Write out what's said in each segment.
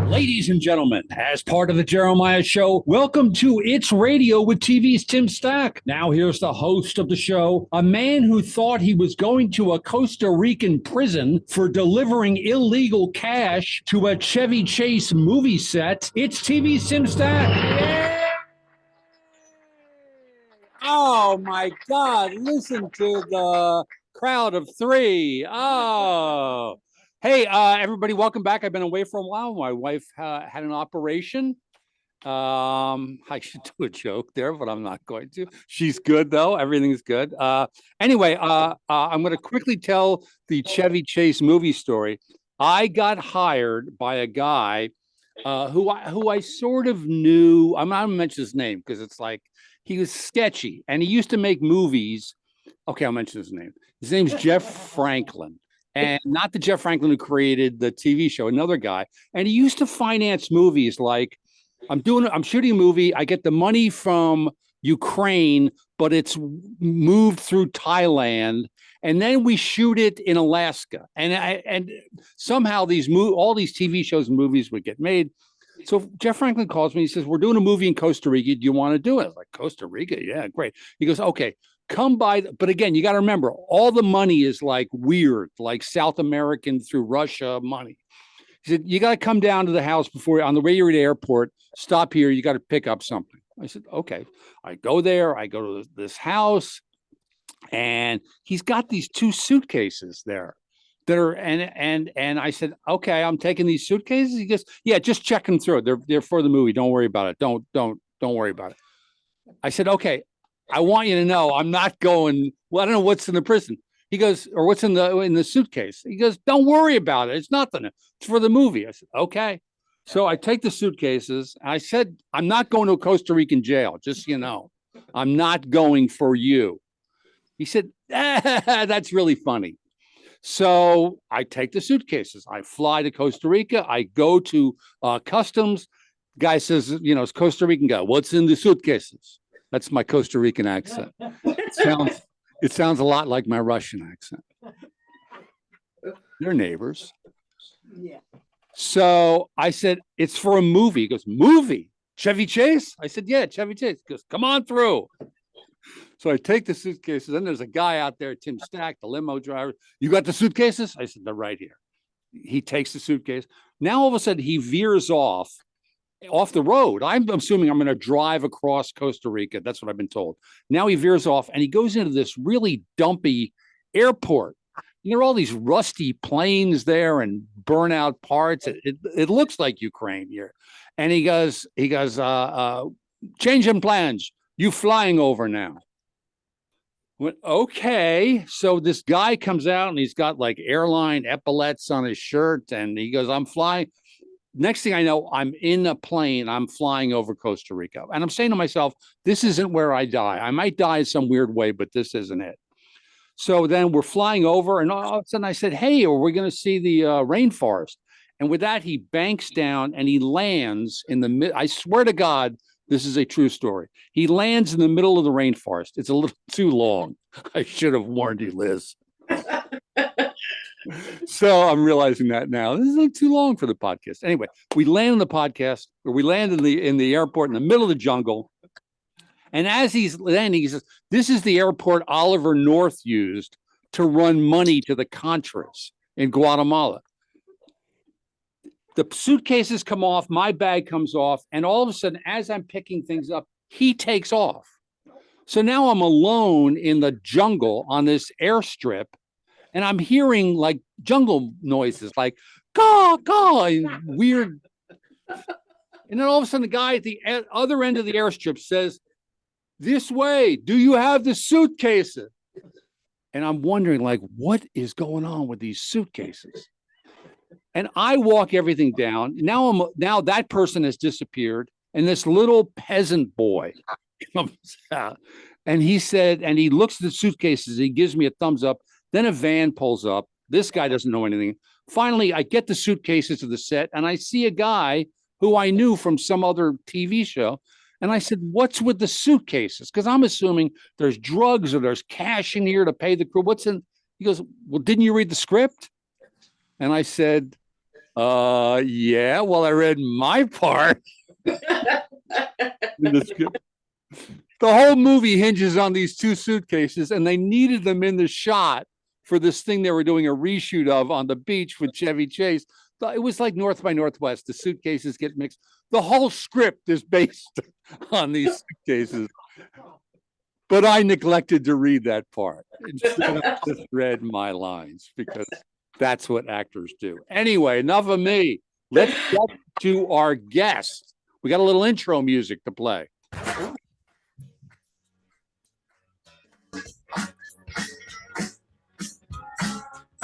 Ladies and gentlemen, as part of the Jeremiah Show, welcome to It's Radio with TV's Tim Stack. Now here's the host of the show, a man who thought he was going to a Costa Rican prison for delivering illegal cash to a Chevy Chase movie set. It's TV's Tim Stack. Yeah. Oh my God, listen to the crowd of three. Oh. Hey, everybody, welcome back. I've been away for a while. My wife had an operation. I should do a joke there, but I'm not going to. She's good, though. Everything's good. Anyway, I'm going to quickly tell the Chevy Chase movie story. I got hired by a guy who I sort of knew. I'm not going to mention his name because it's like he was sketchy, and he used to make movies. Okay, I'll mention his name. His name's Jeff Franklin. And not the Jeff Franklin who created the TV show, another guy. And he used to finance movies like, I'm shooting a movie. I get the money from Ukraine, but it's moved through Thailand. And then we shoot it in Alaska. And somehow all these TV shows and movies would get made. So Jeff Franklin calls me. He says, we're doing a movie in Costa Rica. Do you want to do it? I was like, Costa Rica? Yeah, great. He goes, okay. Come by, but again, you got to remember, all the money is like weird, like South American through Russia money. He said, you got to come down to the house before, on the way you're at the airport, stop here, you got to pick up something. I said, okay. I go there, I go to this house, and he's got these two suitcases there that are, and I said, okay, I'm taking these suitcases. He goes, yeah, just check them through. They're for the movie. Don't worry about it. Don't worry about it. I said, okay. I want you to know I'm not going. Well, I don't know what's in the prison. He goes, or what's in the suitcase. He goes, don't worry about it. It's nothing. It's for the movie. I said, okay. So I take the suitcases. I said, I'm not going to a Costa Rican jail. Just so you know, I'm not going for you. He said, that's really funny. So I take the suitcases. I fly to Costa Rica. I go to customs. Guy says, it's Costa Rican guy. What's in the suitcases? That's my Costa Rican accent. It sounds a lot like my Russian accent. They're neighbors. Yeah. So I said, it's for a movie. He goes, movie? Chevy Chase? I said, yeah, Chevy Chase. He goes, come on through. So I take the suitcases. Then there's a guy out there, Tim Stack, the limo driver. You got the suitcases? I said, they're right here. He takes the suitcase. Now all of a sudden he veers off the road. I'm assuming I'm going to drive across Costa Rica. That's what I've been told. Now he veers off and he goes into this really dumpy airport. There are all these rusty planes there and burnout parts. It looks like Ukraine here. And he goes, changing plans. You flying over now. Went, okay. So this guy comes out and he's got like airline epaulets on his shirt. And he goes, I'm flying. Next thing I know, I'm in a plane. I'm flying over Costa Rica. And I'm saying to myself, this isn't where I die. I might die in some weird way, but this isn't it. So then we're flying over. And all of a sudden I said, hey, are we going to see the rainforest? And with that, he banks down and he lands in the mid. I swear to God, this is a true story. He lands in the middle of the rainforest. It's a little too long. I should have warned you, Liz. So I'm realizing that now. This is like too long for the podcast. Anyway, we land in the podcast, or we land in the airport in the middle of the jungle. And as he's landing, he says, this is the airport Oliver North used to run money to the Contras in Guatemala. The suitcases come off, my bag comes off, and all of a sudden, as I'm picking things up, he takes off. So now I'm alone in the jungle on this airstrip. And I'm hearing like jungle noises, like caw, caw, and weird. And then all of a sudden, the guy at the other end of the airstrip says, this way, do you have the suitcases? And I'm wondering, like, what is going on with these suitcases? And I walk everything down. Now that person has disappeared. And this little peasant boy comes out. And he said, and he looks at the suitcases. He gives me a thumbs up. Then a van pulls up. This guy doesn't know anything. Finally, I get the suitcases to the set, and I see a guy who I knew from some other TV show. And I said, what's with the suitcases? Because I'm assuming there's drugs or there's cash in here to pay the crew. What's in? He goes, well, didn't you read the script? And I said, Yeah. Well, I read my part in the script. The whole movie hinges on these two suitcases, and they needed them in the shot for this thing they were doing a reshoot of on the beach with Chevy Chase. It was like North by Northwest. The suitcases get mixed. The whole script is based on these suitcases. But I neglected to read that part. Instead, I just read my lines because that's what actors do. Anyway, enough of me. Let's get to our guest. We got a little intro music to play.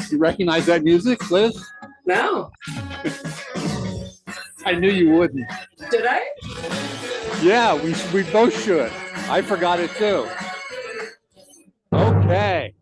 You recognize that music, Liz? No. I knew you wouldn't. Did I? Yeah, we both should. I forgot it too. Okay.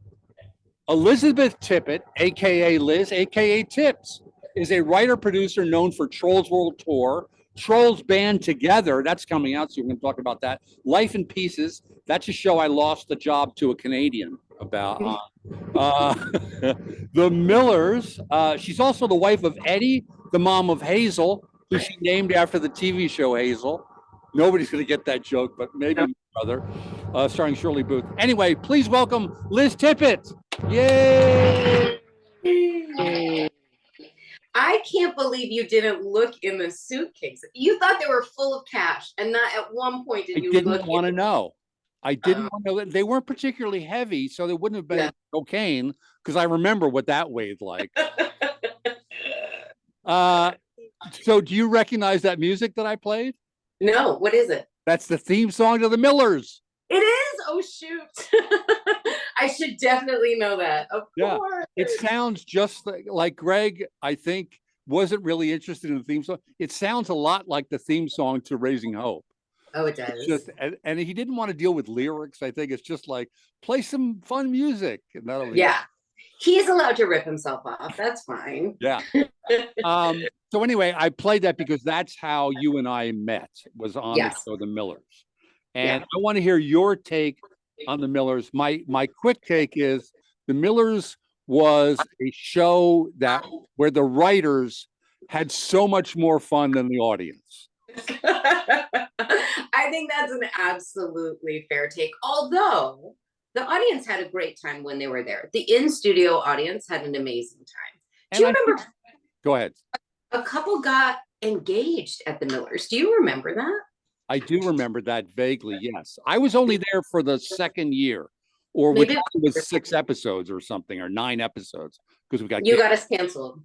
Elizabeth Tippet, aka Liz, aka Tips, is a writer-producer known for Trolls World Tour, Trolls Band Together, that's coming out, so we're going to talk about that. Life in Pieces, that's a show I lost the job to a Canadian about. The Millers, she's also the wife of Eddie, the mom of Hazel, who she named after the TV show Hazel. Nobody's going to get that joke, but maybe my brother, starring Shirley Booth. Anyway, please welcome Liz Tippet. Yay! I can't believe you didn't look in the suitcase. You thought they were full of cash, and not at one point did you look. I didn't want to know. I didn't want to know. They weren't particularly heavy, so they wouldn't have been cocaine, because I remember what that weighed like. So do you recognize that music that I played? No, what is it? That's the theme song to the Millers. It is? Oh, shoot. I should definitely know that. Of course. It sounds just like Greg, I think, wasn't really interested in the theme song. It sounds a lot like the theme song to Raising Hope. Oh, it does. And he didn't want to deal with lyrics. I think it's just like, play some fun music. And that'll be He's allowed to rip himself off. That's fine. Yeah. So anyway, I played that because that's how you and I met, was on the show The Millers. And I want to hear your take on The Millers. My quick take is The Millers was a show where the writers had so much more fun than the audience. I think that's an absolutely fair take. Although the audience had a great time when they were there. The in-studio audience had an amazing time. Do you remember? Go ahead. A couple got engaged at the Millers. Do you remember that? I do remember that vaguely, yes. I was only there for the second year, or which was 6 episodes or something, or 9 episodes, because we got got us canceled.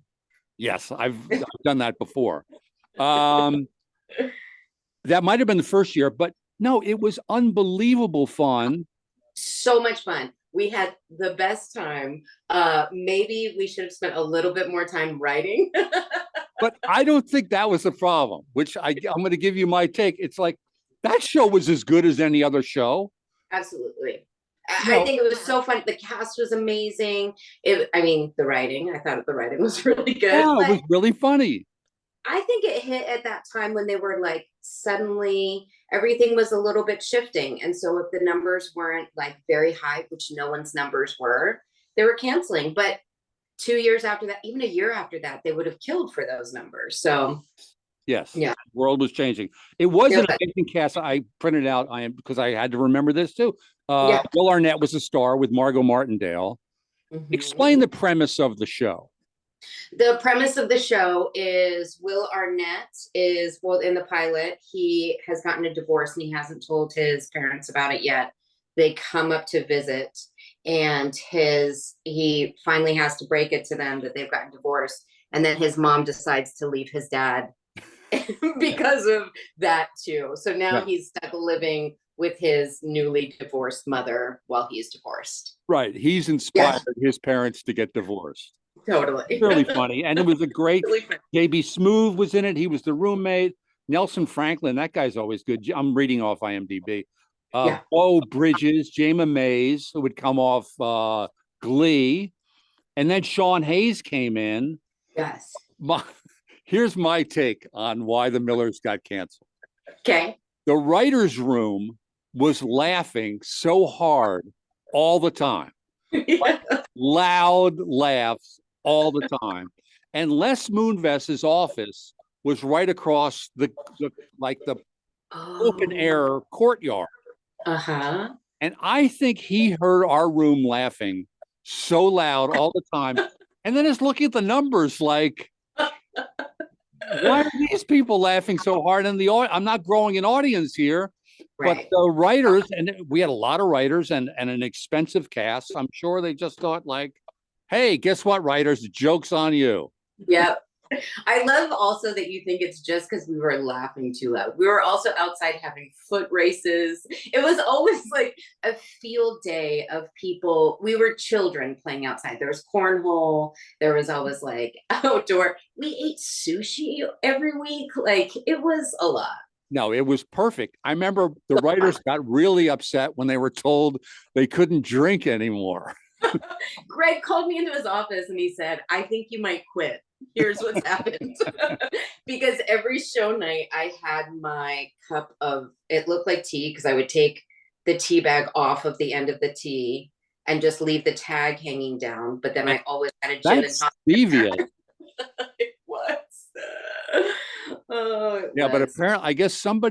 Yes, I've done that before. That might have been the first year, but no, it was unbelievable fun. So much fun. We had the best time. Maybe we should have spent a little bit more time writing. But I don't think that was the problem, which I'm going to give you my take. It's like, that show was as good as any other show. Absolutely. I think it was so fun. The cast was amazing. The writing, I thought the writing was really good. Yeah, it was really funny. I think it hit at that time when they were like, suddenly everything was a little bit shifting. And so if the numbers weren't like very high, which no one's numbers were, they were canceling. But 2 years after that, even a year after that, they would have killed for those numbers. So yes, the world was changing. It was an amazing cast. I printed out, because I had to remember this too. Will Arnett was a star with Margot Martindale. Mm-hmm. Explain the premise of the show. The premise of the show is Will Arnett is, well, in the pilot, he has gotten a divorce and he hasn't told his parents about it yet. They come up to visit, and he finally has to break it to them that they've gotten divorced. And then his mom decides to leave his dad because of that too. So now he's stuck living with his newly divorced mother while he's divorced. Right. He's inspired his parents to get divorced. Totally. Really funny. And it was a great, JB Smoove was in it. He was the roommate. Nelson Franklin, that guy's always good. I'm reading off IMDb. Bo Bridges, Jama Mays, who would come off Glee. And then Sean Hayes came in. Yes. Here's my take on why the Millers got canceled. Okay. The writer's room was laughing so hard all the time. Like, loud laughs all the time. and Les Moonvest's office was right across the open air courtyard. Uh-huh. And I think he heard our room laughing so loud all the time. And then is looking at the numbers like, why are these people laughing so hard in the audience? I'm not growing an audience here. But Right. the writers, and we had a lot of writers and an expensive cast. I'm sure they just thought like, hey, guess what, writers? The joke's on you. Yep. I love also that you think it's just because we were laughing too loud. We were also outside having foot races. It was always like a field day of people. We were children playing outside. There was cornhole. There was always like outdoor. We ate sushi every week. Like it was a lot. No, it was perfect. I remember the writers got really upset when they were told they couldn't drink anymore. Greg called me into his office and he said, I think you might quit. Here's what's happened. Because every show night I had my cup of, it looked like tea because I would take the tea bag off of the end of the tea and just leave the tag hanging down. But then I always had a gin and tonic. Stevia. It was. Oh, it Yeah, was. but apparently, I guess some PA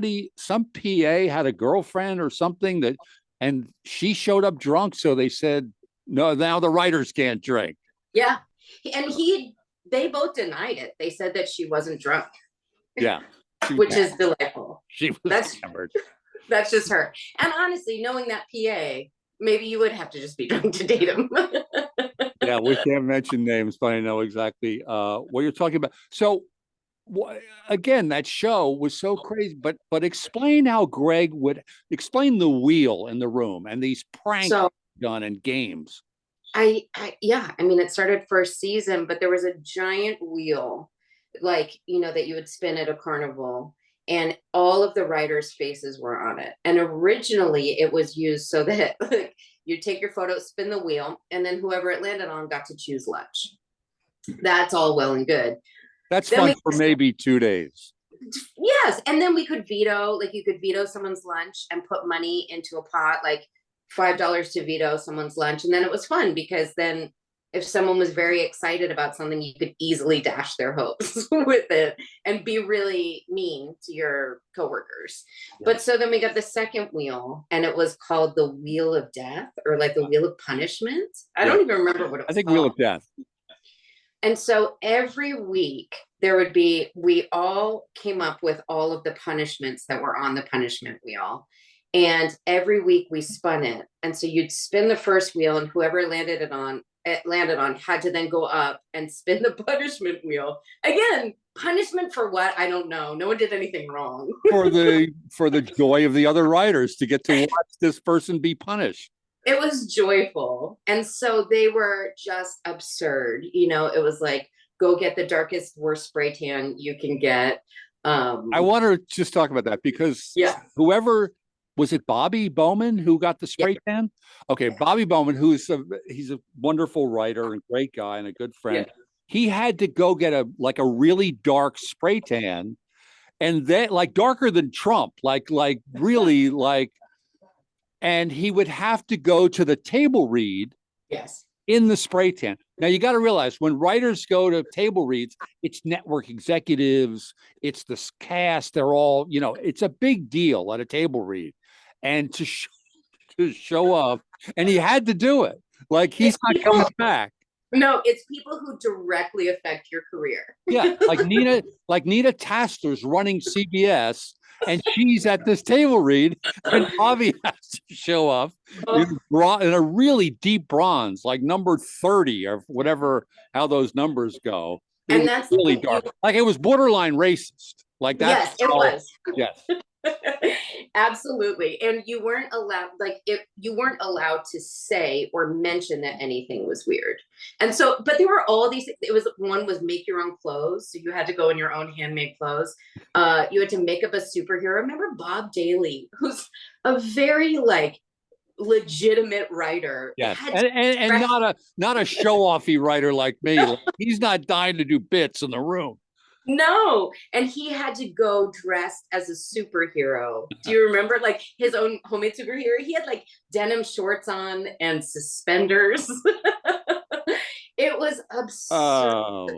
had a girlfriend or something and she showed up drunk. So they said, no, now the writers can't drink. Yeah. And they both denied it. They said that she wasn't drunk. Yeah. Which is delightful. She was hammered. That's just her. And honestly, knowing that PA, maybe you would have to just be drunk to date him. Yeah, we can't mention names, but I know exactly what you're talking about. So again, that show was so crazy, but explain how Greg would explain the wheel in the room and these pranks done and games. Yeah, I mean, it started first season, but there was a giant wheel, like, that you would spin at a carnival, and all of the writers' faces were on it. And originally it was used so that like, you take your photo, spin the wheel, and then whoever it landed on got to choose lunch. That's all well and good. That's fun for maybe 2 days. Yes. And then we could veto, like you could veto someone's lunch and put money into a pot, like $5 to veto someone's lunch. And then it was fun because then if someone was very excited about something, you could easily dash their hopes with it and be really mean to your coworkers. Yeah. But so then we got the second wheel and it was called the Wheel of Death or like the Wheel of Punishment. I don't even remember what it was. I think called. Wheel of Death. And so every week we all came up with all of the punishments that were on the punishment wheel. And every week we spun it. And so you'd spin the first wheel and whoever it landed on had to then go up and spin the punishment wheel. Again, punishment for what? I don't know. No one did anything wrong. for the joy of the other writers to get to watch this person be punished. It was joyful. And so they were just absurd. It was like, go get the darkest, worst spray tan you can get. I want to just talk about that because whoever, was it Bobby Bowman who got the spray tan? Okay, Bobby Bowman, he's a wonderful writer and great guy and a good friend. Yeah. He had to go get a really dark spray tan and then like darker than Trump, like really like, and he would have to go to the table read in the spray tan. Now you got to realize when writers go to table reads, it's network executives, it's the cast, they're all, it's a big deal at a table read. And to show up, and he had to do it. Like he's not coming back. No, it's people who directly affect your career. Yeah, like Nina Taster's running CBS, and she's at this table read, and Bobby has to show up in a really deep bronze, like number 30 or whatever, how those numbers go. And that's really dark. Like it was borderline racist. Like that. Yes, it was. Yes. Absolutely. And you weren't allowed to say or mention that anything was weird. And so, but there were all these, one was make your own clothes. So you had to go in your own handmade clothes. You had to make up a superhero. Remember Bob Daly, who's a very legitimate writer. Yes. And not a show-offy writer like me. Like, he's not dying to do bits in the room. No, and he had to go dressed as a superhero. Do you remember his own homemade superhero? He had denim shorts on and suspenders. It was absurd. Oh,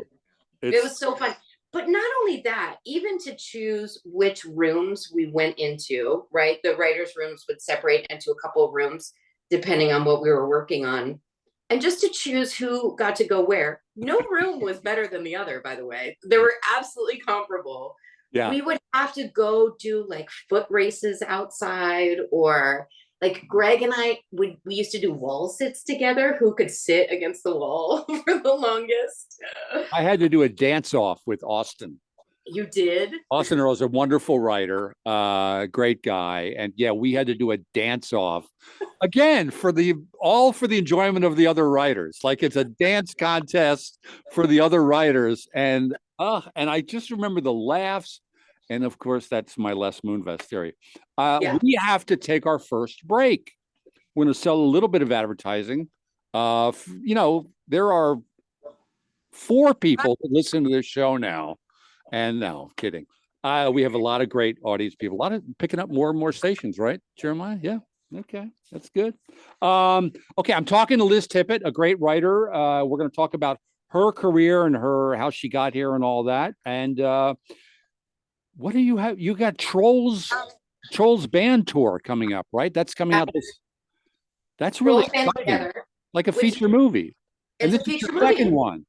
It was so fun. But not only that, even to choose which rooms we went into, right? The writers' rooms would separate into a couple of rooms depending on what we were working on. And just to choose who got to go where. No room was better than the other, by the way. They were absolutely comparable. Yeah. We would have to go do like foot races outside, or like Greg and we used to do wall sits together, who could sit against the wall for the longest. I had to do a dance off with Austin. You did? Austin Earl's a wonderful writer, great guy. And yeah, we had to do a dance off again for the enjoyment of the other writers. Like it's a dance contest for the other writers. And I just remember the laughs. And of course, that's my Les Moonves theory. We have to take our first break. We're going to sell a little bit of advertising. There are 4 people that listen to this show now. And no, kidding. We have a lot of great audience people, a lot of picking up more and more stations, right, Jeremiah? Yeah. Okay. That's good. Okay. I'm talking to Liz Tippet, a great writer. We're going to talk about her career and how she got here and all that. And what do you have? You got Trolls band tour coming up, right? That's coming out that's really exciting. Like a feature movie. And this is your second one.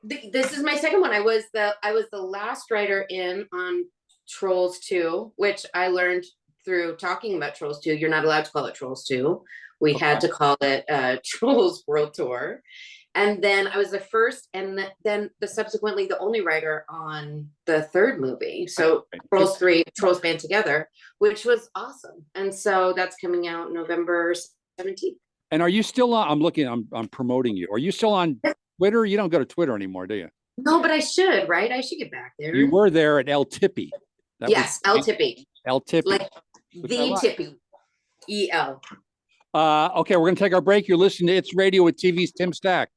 This is my second one. I was the last writer in on Trolls 2, which I learned through talking about Trolls 2. You're not allowed to call it Trolls 2. We had to call it Trolls World Tour. And then I was the first, and then subsequently the only writer on the third movie. So Trolls 3, Trolls Band Together, which was awesome. And so that's coming out November 17th. And are you still on? I'm promoting you. Are you still on Twitter? You don't go to Twitter anymore, do you? No, but I should, right? I should get back there. You were there at El Tippe. Yes, El Tippe. El Tippe. Like the Tippe. E-L. Okay, we're going to take our break. You're listening to It's Radio with TV's Tim Stack.